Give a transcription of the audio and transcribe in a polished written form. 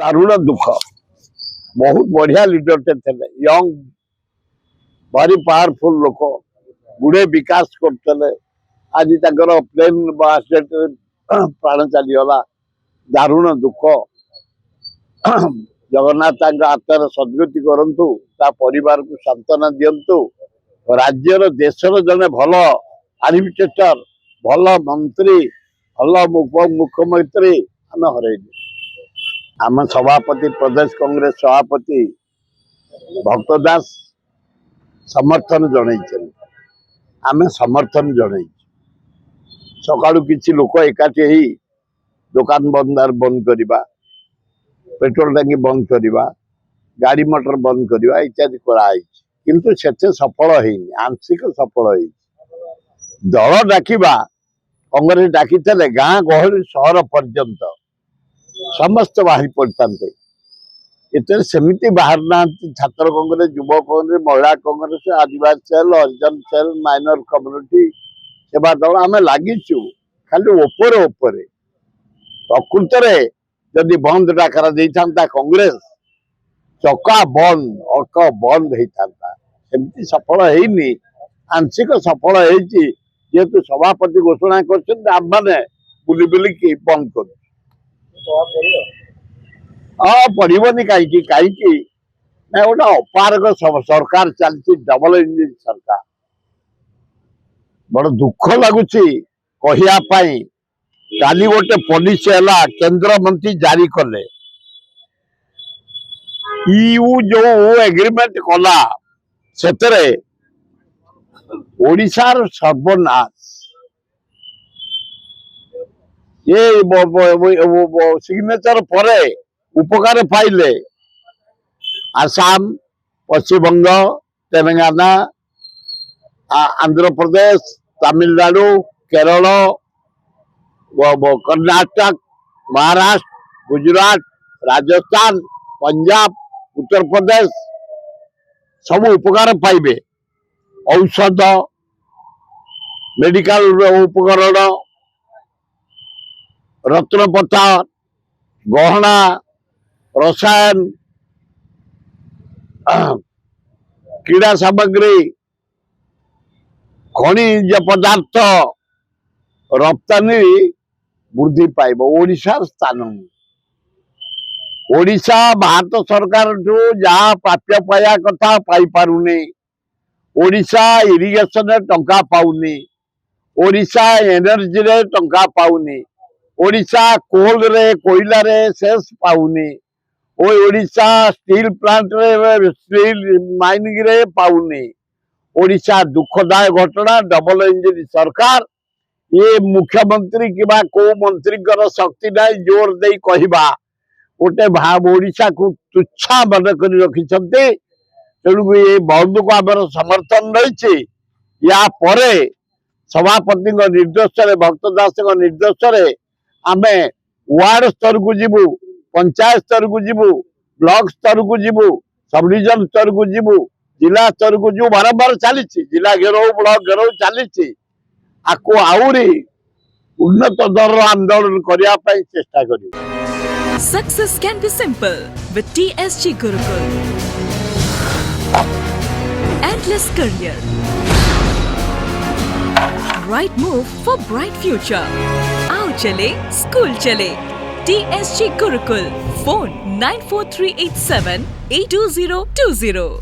दारुण दुख बहुत बढ़िया लीडर थे यंग भारी पावरफुल लोक गुड़े विकास करते आज प्लेन प्राण चलीगला दारुण दुख जगन्नाथ आत्मार सद्गति करंतु ता परिवार को सांत्वना दिंतु राज्यर देशर जने भल एडमिनिस्ट्रेटर भल मंत्री भल मुख्यमंत्री आम हरइलु आम सभापति प्रदेश कांग्रेस सभापति भक्त दास समर्थन जन आम समर्थन जन सकाळु किछि लोक एकाठी ही दुकान बंद करवा पेट्रोल टांकी बंद करवा गाड़ी मोटर बंद करवा इत्यादि कराई किंतु से सफल होनी आंशिक सफल हो दल डाकिबा कांग्रेस डाकी गाँ गहली सहर पर्यंत समस्त बाहरी पड़ता इतने सेमती बाहर ना छात्र कांग्रेस युव कांग्रेस महिला कांग्रेस आदिवासी सेल हरिजन सेल माइनर कम्युनिटी सेवा दल आम लगिचु खाली ओपर प्रकृत में जदि बंद डाकरा था कांग्रेस चका बंद अक बंद होता सेमती सफल होनी आंशिक सफल होेतु सभापति घोषणा कर बुली बुलिकी बंद कर पड़ोनी कहीं कहीं गोटे अपारग सरकार चलती डबल इंजिन सरकार बड़ दुख लगुच कहवाई काली गोटे पॉलिसी है केंद्र मंत्री जारी कले ईयू जो एग्रीमेंट कला से ओडिशार सर्वनाश ये सिग्नेचर पर उपकार पाइले आसाम पश्चिमबंग तेलंगाना आंध्र प्रदेश तमिलनाडु केरल कर्नाटक महाराष्ट्र गुजरात राजस्थान पंजाब उत्तर प्रदेश सब उपकार पाइबे औषध मेडिकल उपकरण रत्नपथर गहना रसायन क्रीड़ा सामग्री खनिज पदार्थ रप्तानी वृद्धि पाइब ओडिशा स्थान ओडिशा भारत सरकार ठू जहाँ प्राप्य पाया कथा पाई पारुनी ओडिशा इरिगेशन टंका पाउनी ओडिशा एनर्जी रे टंका पाउनी ओडिशा कोल रे कोयला रे शेष पाउनी ओडिशा स्टील प्लांट रे स्टील माइनिंग रे पाउनी ओडिशा दुखदाय घटना डबल इंजिन सरकार ये मुख्यमंत्री किबा को मंत्री शक्ति ना जोर दे कहवा गोटे भाव ओडिशा को तुच्छा मन कर रखिछन्ते तेणु ये बंद को आम समर्थन रही या परे सभापति निर्देश भक्त दास निर्देश आमे वार्ड स्तर को जीवु पंचायत स्तर को जीवु ब्लॉक स्तर को जीवु सब डिविजन स्तर को जीवु जिला स्तर को जो बारंबार चली जिला घेराव ब्लॉक घेराव चली आपको आउरी उन्नत दर आंदोलन करने चेष्टा करियो। Success can be simple with TSG Gurukul. Endless career. Right move for bright future. आओ चले स्कूल चले TSG Gurukul. Phone 94387 82020.